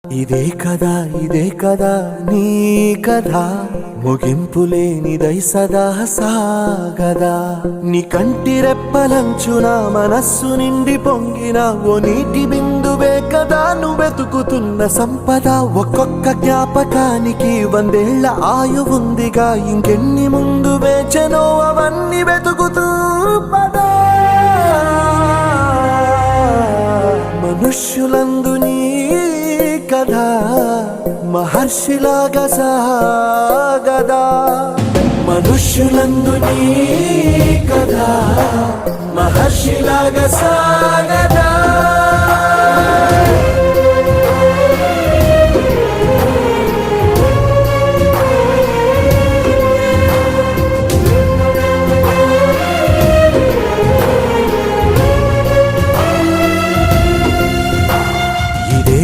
ఇదే కదా నీ కథ ముగింపులేనిదై సదా సాగదా నీ కంటి రెప్పలంచున మనస్సు నిండి పొంగిన ఓ నీటి బిందువే కదా నువ్వెతుకుతున్న సంపద ఒక్కొక్క జ్ఞాపకానికి 100 ఏళ్ల ఆయువుందిగా ఇంకెన్ని ముందు వేచనో అవన్నీ వెతుకుతూ పదా మనుష్యులందు నీ కథ మహర్షిలాగా సాగదా మనుష్యులందు నీ కథ మహర్షిలాగా సాగదా ఇదే